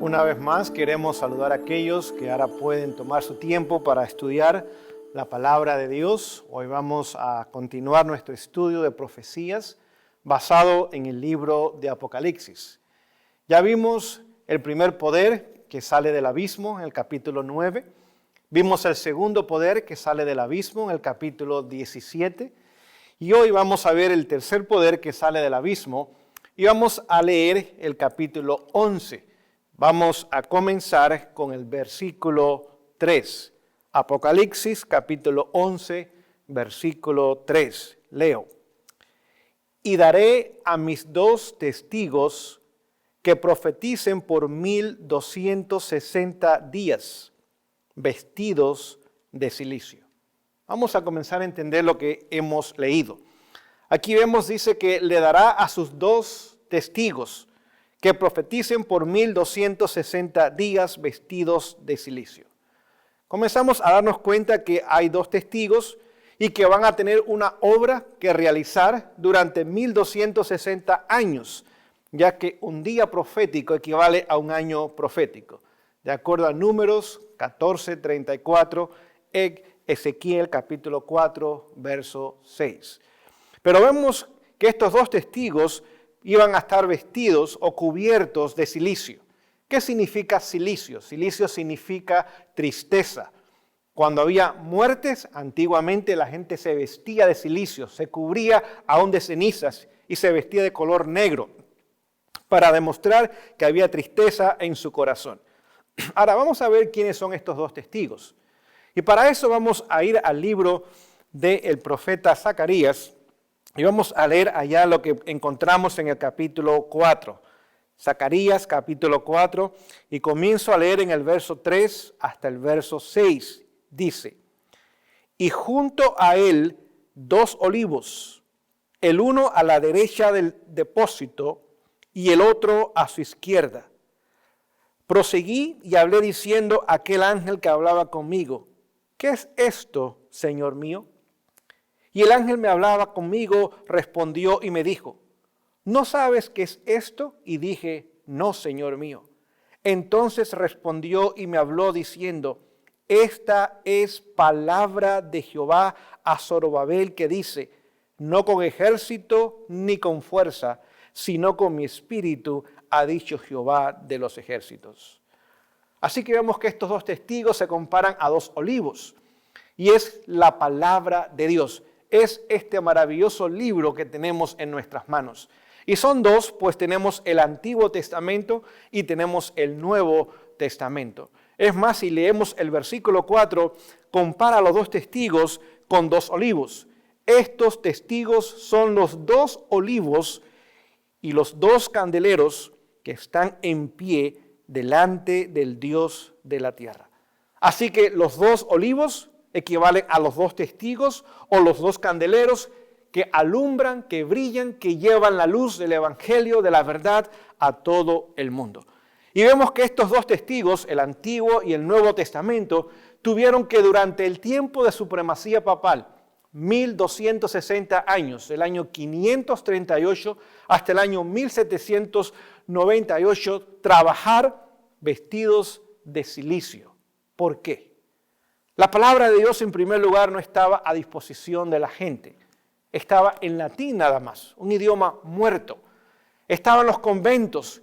Una vez más queremos saludar a aquellos que ahora pueden tomar su tiempo para estudiar la palabra de Dios. Hoy vamos a continuar nuestro estudio de profecías basado en el libro de Apocalipsis. Ya vimos el primer poder que sale del abismo en el capítulo 9. Vimos el segundo poder que sale del abismo en el capítulo 17. Y hoy vamos a ver el tercer poder que sale del abismo y vamos a leer el capítulo 11. Vamos a comenzar con el versículo 3. Apocalipsis capítulo 11, versículo 3. Leo. Y daré a mis 2 testigos que profeticen por 1260 días, vestidos de cilicio. Vamos a comenzar a entender lo que hemos leído. Aquí vemos, dice que le dará a sus 2 testigos que profeticen por 1260 días vestidos de cilicio. Comenzamos a darnos cuenta que hay 2 testigos y que van a tener una obra que realizar durante 1260 años, ya que un día profético equivale a un año profético. De acuerdo a Números 14:34, Ezequiel capítulo 4, verso 6. Pero vemos que estos 2 testigos iban a estar vestidos o cubiertos de cilicio. ¿Qué significa cilicio? Cilicio significa tristeza. Cuando había muertes, antiguamente la gente se vestía de cilicio, se cubría aún de cenizas y se vestía de color negro para demostrar que había tristeza en su corazón. Ahora vamos a ver quiénes son estos 2 testigos. Y para eso vamos a ir al libro del profeta Zacarías y vamos a leer allá lo que encontramos en el capítulo 4. Zacarías capítulo 4 y comienzo a leer en el verso 3 hasta el verso 6. Dice, y junto a él 2 olivos, el uno a la derecha del depósito y el otro a su izquierda. Proseguí y hablé diciendo a aquel ángel que hablaba conmigo, ¿qué es esto, Señor mío? Y el ángel me hablaba conmigo, respondió y me dijo, ¿no sabes qué es esto? Y dije, no, Señor mío. Entonces respondió y me habló diciendo, esta es palabra de Jehová a Zorobabel que dice, no con ejército ni con fuerza, sino con mi espíritu, ha dicho Jehová de los ejércitos. Así que vemos que estos 2 testigos se comparan a 2 olivos y es la palabra de Dios. Es este maravilloso libro que tenemos en nuestras manos. Y son 2, pues tenemos el Antiguo Testamento y tenemos el Nuevo Testamento. Es más, si leemos el versículo 4, compara a los 2 testigos con 2 olivos. Estos testigos son los 2 olivos y los 2 candeleros que están en pie delante del Dios de la tierra. Así que los 2 olivos equivalen a los 2 testigos o los 2 candeleros que alumbran, que brillan, que llevan la luz del evangelio, de la verdad a todo el mundo. Y vemos que estos 2 testigos, el Antiguo y el Nuevo Testamento, tuvieron que durante el tiempo de supremacía papal, 1260 años, el año 538 hasta el año 1798, trabajar vestidos de cilicio. ¿Por qué? La palabra de Dios en primer lugar no estaba a disposición de la gente. Estaba en latín nada más, un idioma muerto. Estaba en los conventos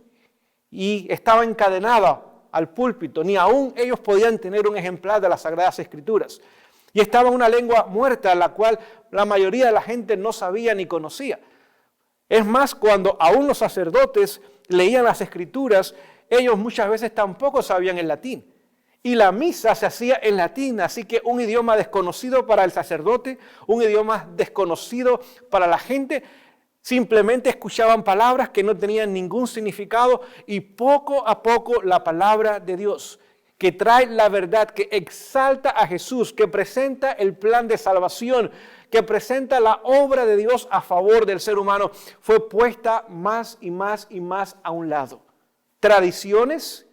y estaba encadenada al púlpito. Ni aún ellos podían tener un ejemplar de las Sagradas Escrituras. Y estaba en una lengua muerta, la cual la mayoría de la gente no sabía ni conocía. Es más, cuando aún los sacerdotes leían las Escrituras, ellos muchas veces tampoco sabían el latín. Y la misa se hacía en latín, así que un idioma desconocido para el sacerdote, un idioma desconocido para la gente, simplemente escuchaban palabras que no tenían ningún significado y poco a poco la palabra de Dios, que trae la verdad, que exalta a Jesús, que presenta el plan de salvación, que presenta la obra de Dios a favor del ser humano, fue puesta más y más y más a un lado. Tradiciones,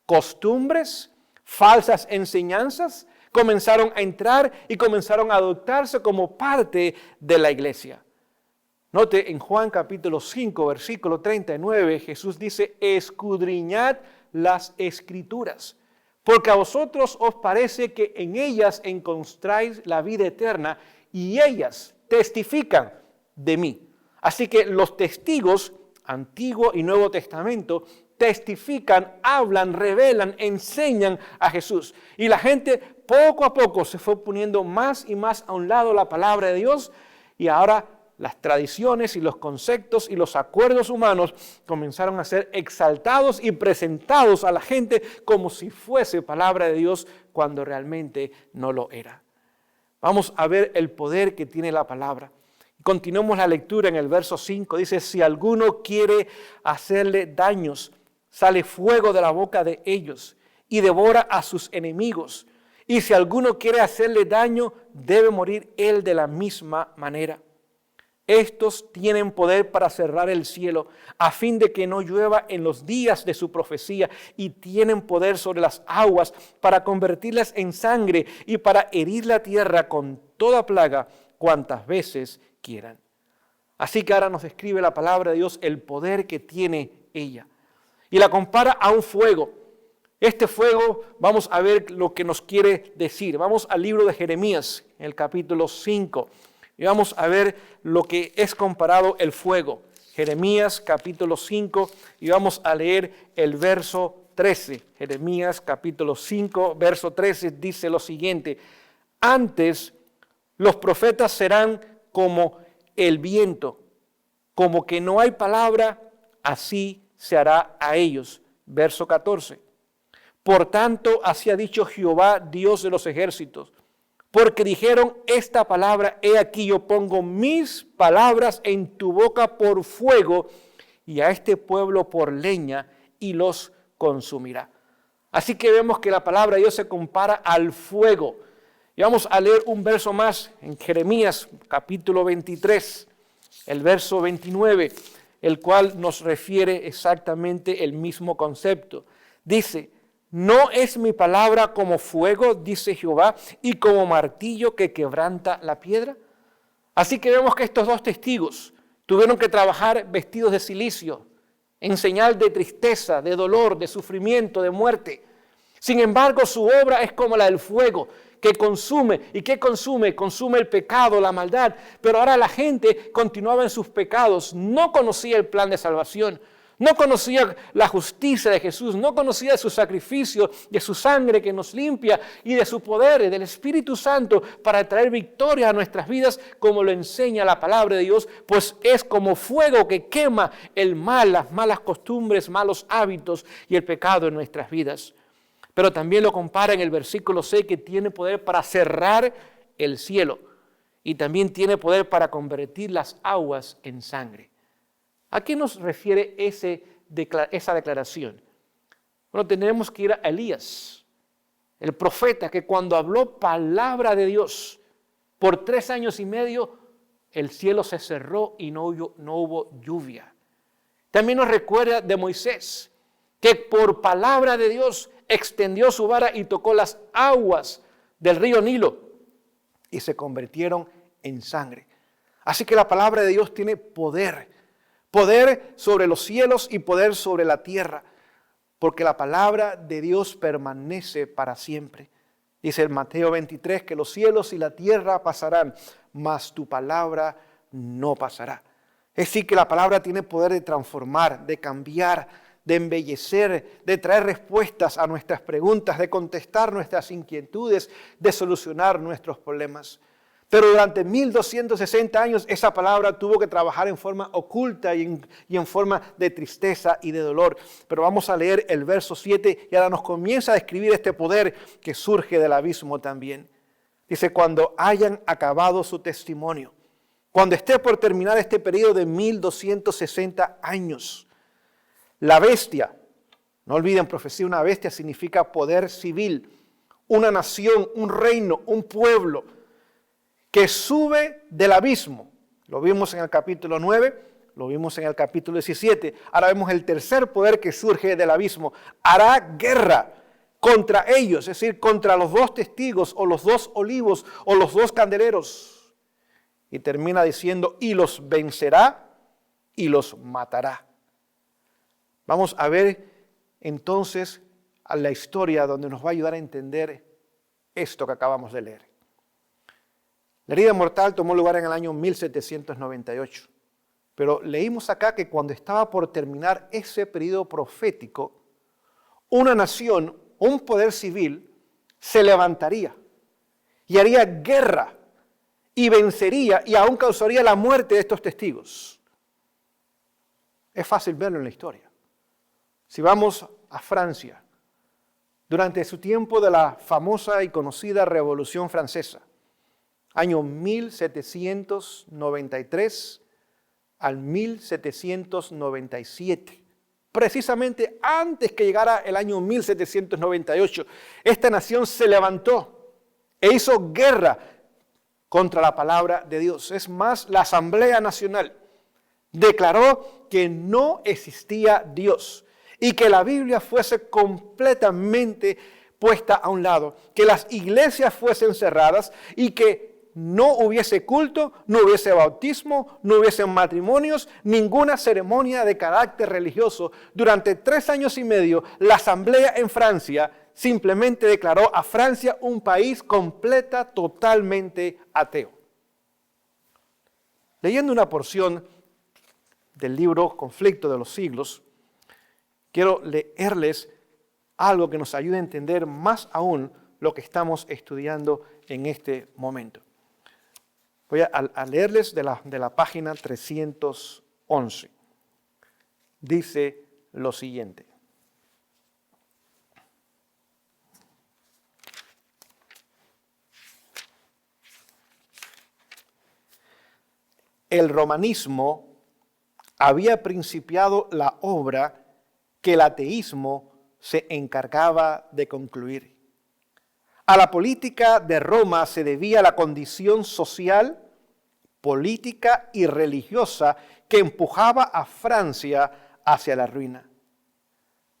costumbres, falsas enseñanzas comenzaron a entrar y comenzaron a adoptarse como parte de la iglesia. Note en Juan capítulo 5, versículo 39, Jesús dice, escudriñad las Escrituras, porque a vosotros os parece que en ellas encontráis la vida eterna y ellas testifican de mí. Así que los testigos, Antiguo y Nuevo Testamento, testifican, hablan, revelan, enseñan a Jesús. Y la gente poco a poco se fue poniendo más y más a un lado la palabra de Dios y ahora las tradiciones y los conceptos y los acuerdos humanos comenzaron a ser exaltados y presentados a la gente como si fuese palabra de Dios cuando realmente no lo era. Vamos a ver el poder que tiene la palabra. Continuemos la lectura en el verso 5. Dice, si alguno quiere hacerle daños, sale fuego de la boca de ellos y devora a sus enemigos. Y si alguno quiere hacerle daño, debe morir él de la misma manera. Estos tienen poder para cerrar el cielo, a fin de que no llueva en los días de su profecía, y tienen poder sobre las aguas para convertirlas en sangre y para herir la tierra con toda plaga cuantas veces quieran. Así que ahora nos describe la palabra de Dios el poder que tiene ella. Y la compara a un fuego. Este fuego, vamos a ver lo que nos quiere decir. Vamos al libro de Jeremías, en el capítulo 5. Y vamos a ver lo que es comparado el fuego. Jeremías capítulo 5 y vamos a leer el verso 13. Jeremías capítulo 5, verso 13 dice lo siguiente. Antes los profetas serán como el viento, como que no hay palabra, así se hará a ellos. Verso 14. Por tanto, así ha dicho Jehová, Dios de los ejércitos. Porque dijeron esta palabra, he aquí yo pongo mis palabras en tu boca por fuego y a este pueblo por leña y los consumirá. Así que vemos que la palabra de Dios se compara al fuego. Y vamos a leer un verso más en Jeremías capítulo 23, el verso 29, el cual nos refiere exactamente el mismo concepto. Dice, ¿no es mi palabra como fuego, dice Jehová, y como martillo que quebranta la piedra? Así que vemos que estos dos testigos tuvieron que trabajar vestidos de cilicio, en señal de tristeza, de dolor, de sufrimiento, de muerte. Sin embargo, su obra es como la del fuego, que consume. ¿Y qué consume? Consume el pecado, la maldad. Pero ahora la gente continuaba en sus pecados, no conocía el plan de salvación. No conocía la justicia de Jesús, no conocía de su sacrificio, de su sangre que nos limpia y de su poder, del Espíritu Santo para traer victoria a nuestras vidas como lo enseña la palabra de Dios, pues es como fuego que quema el mal, las malas costumbres, malos hábitos y el pecado en nuestras vidas. Pero también lo compara en el versículo 6 que tiene poder para cerrar el cielo y también tiene poder para convertir las aguas en sangre. ¿A qué nos refiere esa declaración? Bueno, tenemos que ir a Elías, el profeta que cuando habló palabra de Dios por 3 años y medio, el cielo se cerró y no hubo lluvia. También nos recuerda de Moisés, que por palabra de Dios extendió su vara y tocó las aguas del río Nilo y se convirtieron en sangre. Así que la palabra de Dios tiene poder sobre los cielos y poder sobre la tierra, porque la palabra de Dios permanece para siempre. Dice en Mateo 23 que los cielos y la tierra pasarán, mas tu palabra no pasará. Es decir, que la palabra tiene poder de transformar, de cambiar, de embellecer, de traer respuestas a nuestras preguntas, de contestar nuestras inquietudes, de solucionar nuestros problemas. Pero durante 1260 años esa palabra tuvo que trabajar en forma oculta y en forma de tristeza y de dolor. Pero vamos a leer el verso 7 y ahora nos comienza a describir este poder que surge del abismo también. Dice, cuando hayan acabado su testimonio, cuando esté por terminar este periodo de 1260 años, la bestia, no olviden, profecía, una bestia significa poder civil, una nación, un reino, un pueblo, que sube del abismo. Lo vimos en el capítulo 9, lo vimos en el capítulo 17. Ahora vemos el tercer poder que surge del abismo. Hará guerra contra ellos, es decir, contra los 2 testigos o los 2 olivos o los 2 candeleros. Y termina diciendo, y los vencerá y los matará. Vamos a ver entonces a la historia donde nos va a ayudar a entender esto que acabamos de leer. La herida mortal tomó lugar en el año 1798, pero leímos acá que cuando estaba por terminar ese periodo profético, una nación, un poder civil, se levantaría y haría guerra y vencería y aún causaría la muerte de estos testigos. Es fácil verlo en la historia. Si vamos a Francia, durante su tiempo de la famosa y conocida Revolución Francesa, año 1793 al 1797, precisamente antes que llegara el año 1798, esta nación se levantó e hizo guerra contra la palabra de Dios. Es más, la Asamblea Nacional declaró que no existía Dios y que la Biblia fuese completamente puesta a un lado, que las iglesias fuesen cerradas y que no hubiese culto, no hubiese bautismo, no hubiesen matrimonios, ninguna ceremonia de carácter religioso. Durante 3 años y medio, la Asamblea en Francia simplemente declaró a Francia un país totalmente ateo. Leyendo una porción del libro Conflicto de los Siglos, quiero leerles algo que nos ayude a entender más aún lo que estamos estudiando en este momento. Voy a leerles de la página 311. Dice lo siguiente. El romanismo había principiado la obra que el ateísmo se encargaba de concluir. A la política de Roma se debía la condición social, política y religiosa que empujaba a Francia hacia la ruina.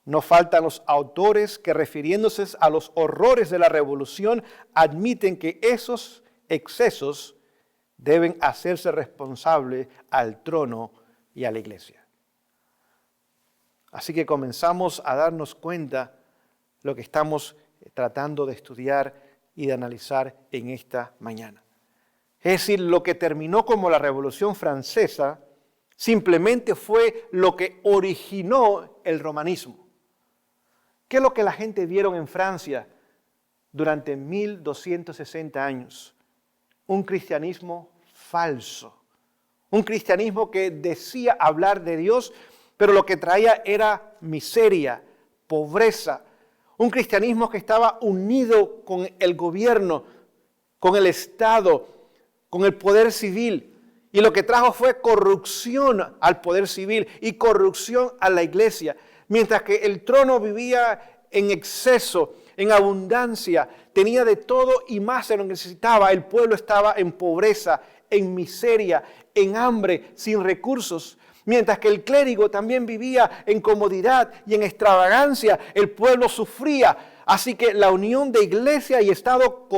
No faltan los autores que, refiriéndose a los horrores de la revolución, admiten que esos excesos deben hacerse responsable al trono y a la iglesia. Así que comenzamos a darnos cuenta lo que estamos tratando de estudiar y de analizar en esta mañana. Es decir, lo que terminó como la Revolución Francesa simplemente fue lo que originó el romanismo. ¿Qué es lo que la gente vieron en Francia durante 1260 años? Un cristianismo falso. Un cristianismo que decía hablar de Dios, pero lo que traía era miseria, pobreza. Un cristianismo que estaba unido con el gobierno, con el Estado, con el poder civil. Y lo que trajo fue corrupción al poder civil y corrupción a la iglesia. Mientras que el trono vivía en exceso, en abundancia, tenía de todo y más de lo que necesitaba. El pueblo estaba en pobreza, en miseria, en hambre, sin recursos. Mientras que el clérigo también vivía en comodidad y en extravagancia, el pueblo sufría. Así que la unión de iglesia y Estado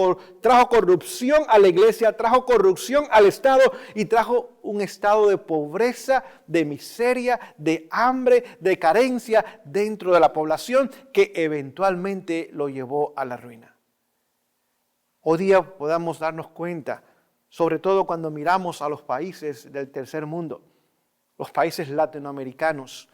trajo corrupción a la iglesia, trajo corrupción al Estado y trajo un estado de pobreza, de miseria, de hambre, de carencia dentro de la población que eventualmente lo llevó a la ruina. Hoy día podamos darnos cuenta, sobre todo cuando miramos a los países del tercer mundo, los países latinoamericanos,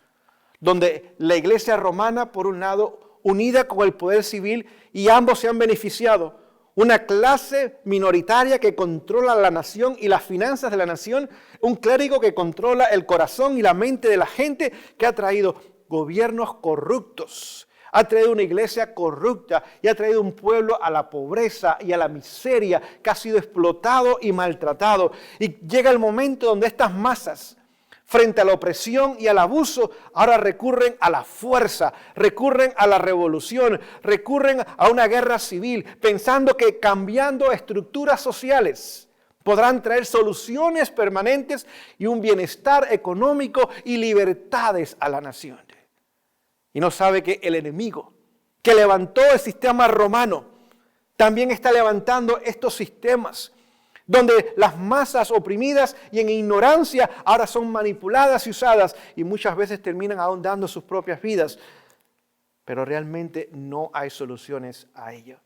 donde la iglesia romana, por un lado, unida con el poder civil, y ambos se han beneficiado. Una clase minoritaria que controla la nación y las finanzas de la nación, un clérigo que controla el corazón y la mente de la gente, que ha traído gobiernos corruptos, ha traído una iglesia corrupta y ha traído un pueblo a la pobreza y a la miseria, que ha sido explotado y maltratado. Y llega el momento donde estas masas, frente a la opresión y al abuso, ahora recurren a la fuerza, recurren a la revolución, recurren a una guerra civil, pensando que cambiando estructuras sociales podrán traer soluciones permanentes y un bienestar económico y libertades a la nación. Y no sabe que el enemigo que levantó el sistema romano también está levantando estos sistemas donde las masas oprimidas y en ignorancia ahora son manipuladas y usadas y muchas veces terminan ahondando sus propias vidas, pero realmente no hay soluciones a ello.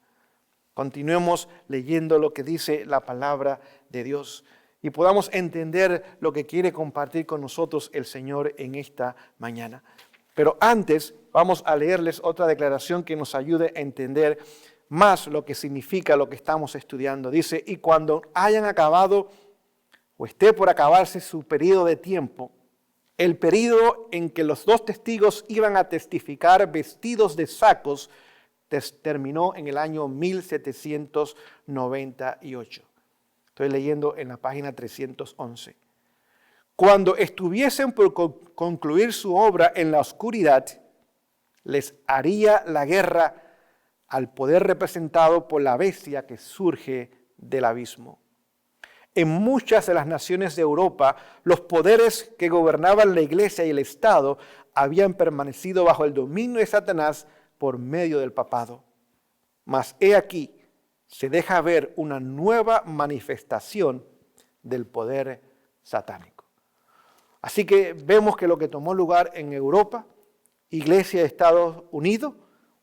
Continuemos leyendo lo que dice la palabra de Dios y podamos entender lo que quiere compartir con nosotros el Señor en esta mañana. Pero antes vamos a leerles otra declaración que nos ayude a entender más lo que significa lo que estamos estudiando. Dice, y cuando hayan acabado o esté por acabarse su periodo de tiempo, el periodo en que los dos testigos iban a testificar vestidos de sacos, terminó en el año 1798. Estoy leyendo en la página 311. Cuando estuviesen por concluir su obra en la oscuridad, les haría la guerra al poder representado por la bestia que surge del abismo. En muchas de las naciones de Europa, los poderes que gobernaban la iglesia y el Estado habían permanecido bajo el dominio de Satanás por medio del papado. Mas he aquí, se deja ver una nueva manifestación del poder satánico. Así que vemos que lo que tomó lugar en Europa, Iglesia de Estados Unidos,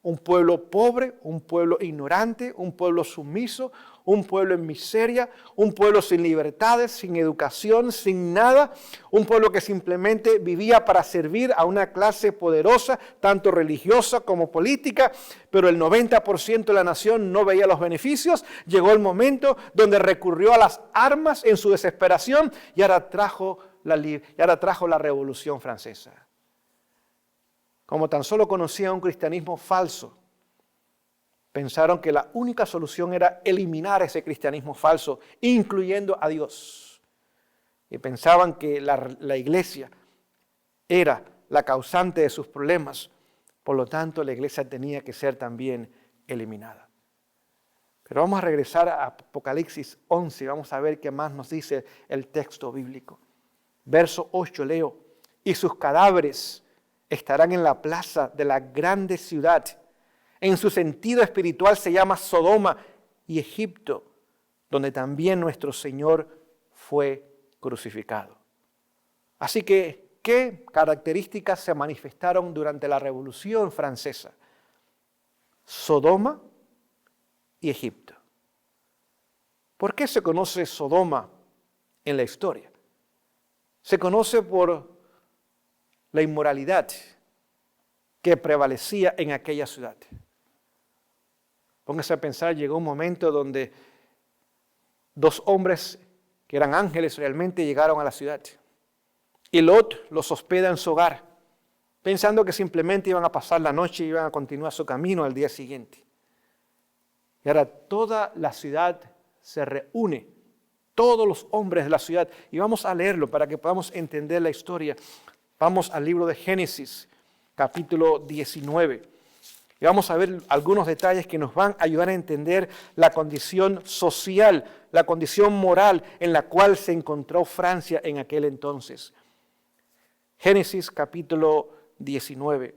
un pueblo pobre, un pueblo ignorante, un pueblo sumiso, un pueblo en miseria, un pueblo sin libertades, sin educación, sin nada, un pueblo que simplemente vivía para servir a una clase poderosa, tanto religiosa como política, pero el 90% de la nación no veía los beneficios. Llegó el momento donde recurrió a las armas en su desesperación y ahora trajo la Revolución Francesa. Como tan solo conocían un cristianismo falso, pensaron que la única solución era eliminar ese cristianismo falso, incluyendo a Dios. Y pensaban que la iglesia era la causante de sus problemas, por lo tanto la iglesia tenía que ser también eliminada. Pero vamos a regresar a Apocalipsis 11 y vamos a ver qué más nos dice el texto bíblico. Verso 8 leo, y sus cadáveres estarán en la plaza de la grande ciudad. En su sentido espiritual se llama Sodoma y Egipto, donde también nuestro Señor fue crucificado. Así que, ¿qué características se manifestaron durante la Revolución Francesa? Sodoma y Egipto. ¿Por qué se conoce Sodoma en la historia? Se conoce por la inmoralidad que prevalecía en aquella ciudad. Póngase a pensar, llegó un momento donde dos hombres que eran ángeles realmente llegaron a la ciudad. Y Lot los hospeda en su hogar, pensando que simplemente iban a pasar la noche y iban a continuar su camino al día siguiente. Y ahora toda la ciudad se reúne, todos los hombres de la ciudad, y vamos a leerlo para que podamos entender la historia. Vamos al libro de Génesis, capítulo 19. Y vamos a ver algunos detalles que nos van a ayudar a entender la condición social, la condición moral en la cual se encontró Francia en aquel entonces. Génesis capítulo 19.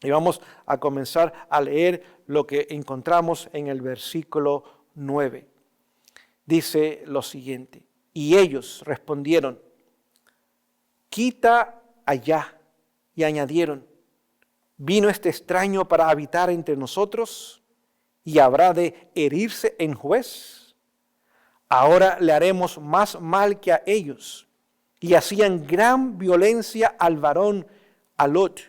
Y vamos a comenzar a leer lo que encontramos en el versículo 9. Dice lo siguiente, y ellos respondieron, quita allá, y añadieron, ¿vino este extraño para habitar entre nosotros y habrá de herirse en juez? Ahora le haremos más mal que a ellos. Y hacían gran violencia al varón, a Lot,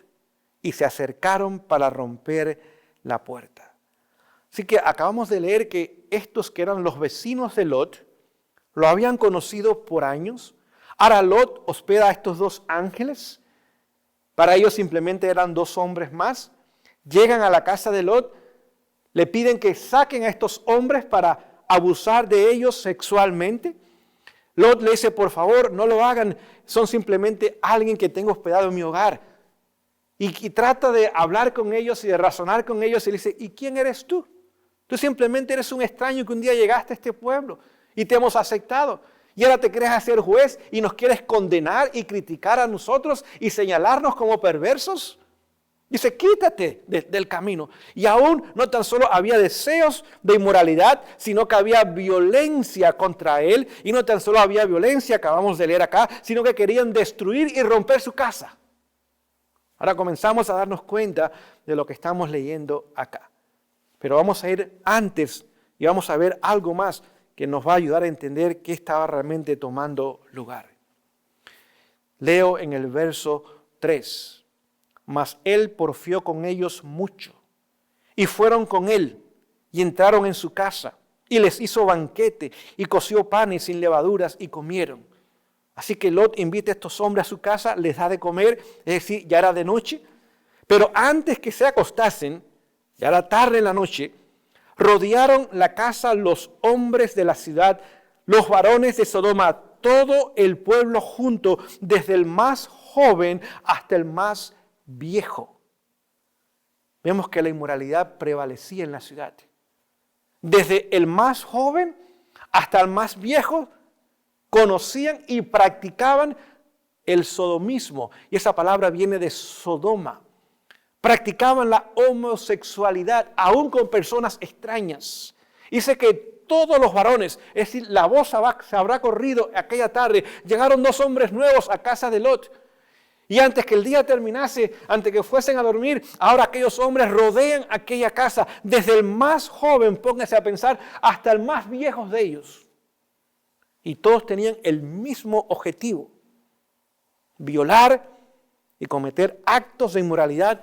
y se acercaron para romper la puerta. Así que acabamos de leer que estos que eran los vecinos de Lot, lo habían conocido por años. Ahora Lot hospeda a estos dos ángeles. Para ellos simplemente eran dos hombres más. Llegan a la casa de Lot, le piden que saquen a estos hombres para abusar de ellos sexualmente. Lot le dice, por favor, no lo hagan, son simplemente alguien que tengo hospedado en mi hogar. Y trata de hablar con ellos y de razonar con ellos y le dice, ¿y quién eres tú? Tú simplemente eres un extraño que un día llegaste a este pueblo y te hemos aceptado. Y ahora te crees hacer juez y nos quieres condenar y criticar a nosotros y señalarnos como perversos. Dice, quítate del camino. Y aún no tan solo había deseos de inmoralidad, sino que había violencia contra él. Y no tan solo había violencia, acabamos de leer acá, sino que querían destruir y romper su casa. Ahora comenzamos a darnos cuenta de lo que estamos leyendo acá. Pero vamos a ir antes y vamos a ver algo más que nos va a ayudar a entender qué estaba realmente tomando lugar. Leo en el verso 3. Mas él porfió con ellos mucho, y fueron con él, y entraron en su casa, y les hizo banquete, y coció panes sin levaduras, y comieron. Así que Lot invita a estos hombres a su casa, les da de comer, es decir, ya era de noche, pero antes que se acostasen, ya era tarde en la noche, rodearon la casa los hombres de la ciudad, los varones de Sodoma, todo el pueblo junto, desde el más joven hasta el más viejo. Vemos que la inmoralidad prevalecía en la ciudad. Desde el más joven hasta el más viejo conocían y practicaban el sodomismo. Y esa palabra viene de Sodoma. Practicaban la homosexualidad, aún con personas extrañas. Dice que todos los varones, es decir, la voz se habrá corrido aquella tarde. Llegaron 2 hombres nuevos a casa de Lot. Y antes que el día terminase, antes que fuesen a dormir, ahora aquellos hombres rodean aquella casa, desde el más joven, póngase a pensar, hasta el más viejo de ellos. Y todos tenían el mismo objetivo: violar y cometer actos de inmoralidad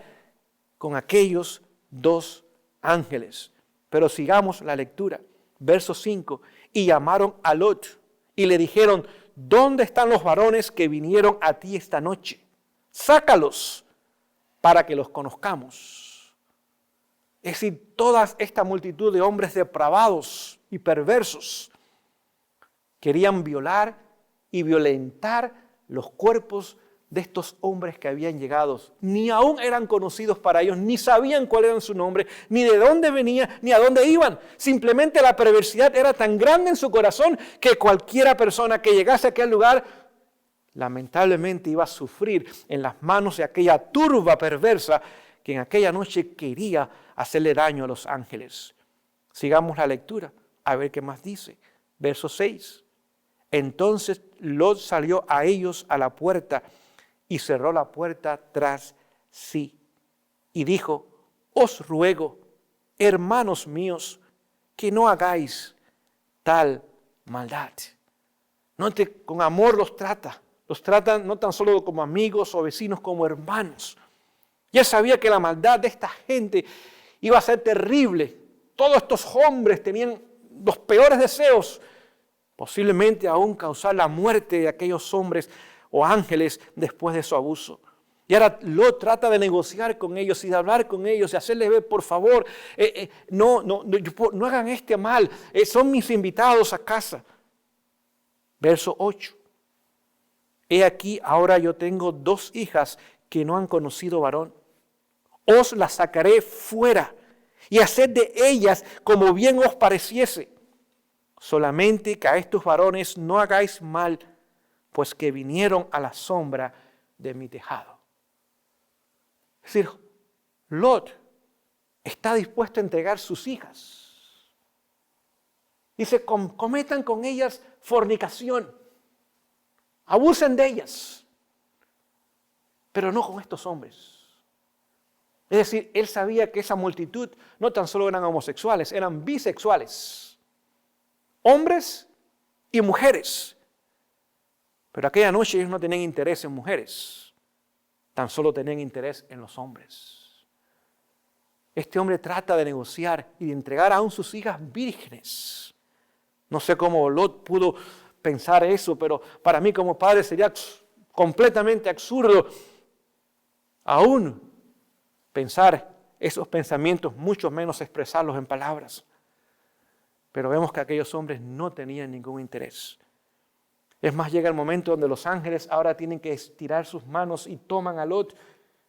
con aquellos 2 ángeles. Pero sigamos la lectura. Verso 5. Y llamaron a Lot y le dijeron, ¿dónde están los varones que vinieron a ti esta noche? Sácalos para que los conozcamos. Es decir, toda esta multitud de hombres depravados y perversos querían violar y violentar los cuerpos de estos hombres que habían llegado. Ni aún eran conocidos para ellos, ni sabían cuál era su nombre, ni de dónde venía, ni a dónde iban. Simplemente la perversidad era tan grande en su corazón que cualquiera persona que llegase a aquel lugar lamentablemente iba a sufrir en las manos de aquella turba perversa que en aquella noche quería hacerle daño a los ángeles. Sigamos la lectura, a ver qué más dice. Verso 6. Entonces Lot salió a ellos a la puerta y cerró la puerta tras sí. Y dijo, os ruego, hermanos míos, que no hagáis tal maldad. Note, con amor los trata. Los tratan no tan solo como amigos o vecinos, como hermanos. Ya sabía que la maldad de esta gente iba a ser terrible. Todos estos hombres tenían los peores deseos, posiblemente aún causar la muerte de aquellos hombres o ángeles después de su abuso. Y ahora Lot trata de negociar con ellos y de hablar con ellos y hacerles ver, por favor, no hagan este mal, son mis invitados a casa. Verso 8. He aquí, ahora yo tengo 2 hijas que no han conocido varón. Os las sacaré fuera y haced de ellas como bien os pareciese. Solamente que a estos varones no hagáis mal, pues que vinieron a la sombra de mi tejado. Es decir, Lot está dispuesto a entregar sus hijas. Dice, cometan con ellas fornicación. Abusen de ellas, pero no con estos hombres. Es decir, él sabía que esa multitud no tan solo eran homosexuales, eran bisexuales. Hombres y mujeres. Pero aquella noche ellos no tenían interés en mujeres, tan solo tenían interés en los hombres. Este hombre trata de negociar y de entregar aún sus hijas vírgenes. No sé cómo Lot pudo pensar eso, pero para mí como padre sería completamente absurdo aún pensar esos pensamientos, mucho menos expresarlos en palabras. Pero vemos que aquellos hombres no tenían ningún interés. Es más, llega el momento donde los ángeles ahora tienen que estirar sus manos y toman a Lot,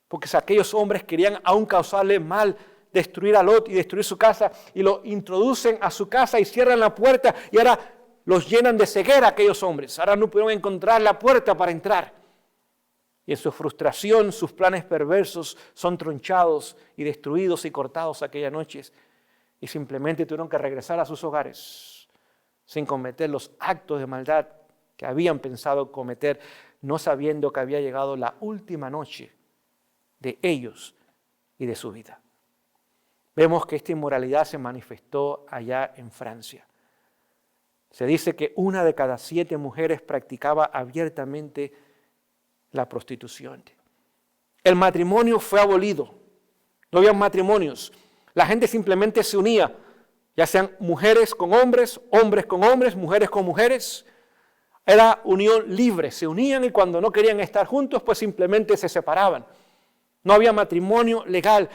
porque si aquellos hombres querían aún causarle mal, destruir a Lot y destruir su casa, y lo introducen a su casa y cierran la puerta, y ahora los llenan de ceguera aquellos hombres. Ahora no pudieron encontrar la puerta para entrar. Y en su frustración, sus planes perversos son tronchados y destruidos y cortados aquella noche. Y simplemente tuvieron que regresar a sus hogares sin cometer los actos de maldad que habían pensado cometer, no sabiendo que había llegado la última noche de ellos y de su vida. Vemos que esta inmoralidad se manifestó allá en Francia. Se dice que 1 de cada 7 mujeres practicaba abiertamente la prostitución. El matrimonio fue abolido. No había matrimonios. La gente simplemente se unía, ya sean mujeres con hombres, hombres con hombres, mujeres con mujeres. Era unión libre. Se unían y cuando no querían estar juntos, pues simplemente se separaban. No había matrimonio legal.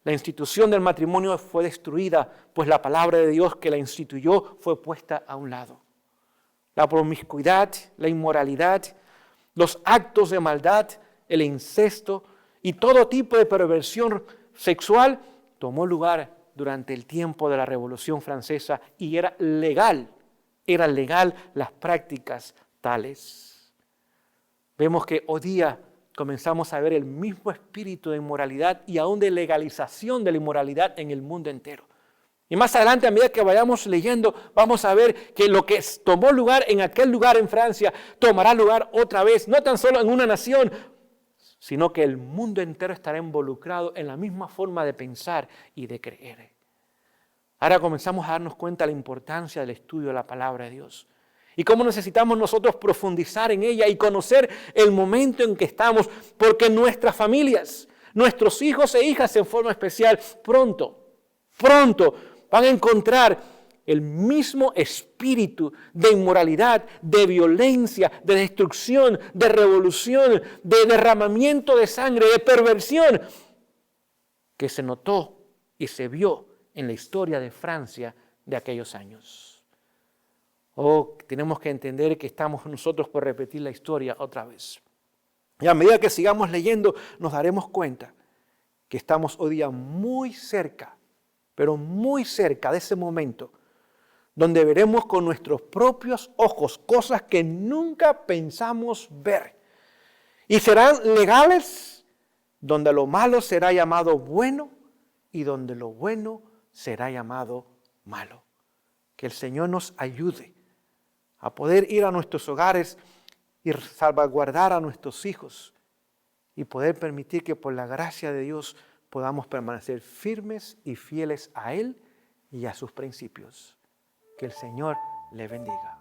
La institución del matrimonio fue destruida, pues la palabra de Dios que la instituyó fue puesta a un lado. La promiscuidad, la inmoralidad, los actos de maldad, el incesto y todo tipo de perversión sexual tomó lugar durante el tiempo de la Revolución Francesa y era legal las prácticas tales. Vemos que hoy día comenzamos a ver el mismo espíritu de inmoralidad y aún de legalización de la inmoralidad en el mundo entero. Y más adelante, a medida que vayamos leyendo, vamos a ver que lo que tomó lugar en aquel lugar en Francia tomará lugar otra vez, no tan solo en una nación, sino que el mundo entero estará involucrado en la misma forma de pensar y de creer. Ahora comenzamos a darnos cuenta de la importancia del estudio de la palabra de Dios y cómo necesitamos nosotros profundizar en ella y conocer el momento en que estamos, porque nuestras familias, nuestros hijos e hijas en forma especial, pronto van a encontrar el mismo espíritu de inmoralidad, de violencia, de destrucción, de revolución, de derramamiento de sangre, de perversión, que se notó y se vio en la historia de Francia de aquellos años. Tenemos que entender que estamos nosotros por repetir la historia otra vez. Y a medida que sigamos leyendo, nos daremos cuenta que estamos hoy día muy cerca, pero muy cerca de ese momento donde veremos con nuestros propios ojos cosas que nunca pensamos ver. Y serán legales, donde lo malo será llamado bueno y donde lo bueno será llamado malo. Que el Señor nos ayude a poder ir a nuestros hogares y salvaguardar a nuestros hijos y poder permitir que por la gracia de Dios podamos permanecer firmes y fieles a Él y a sus principios. Que el Señor le bendiga.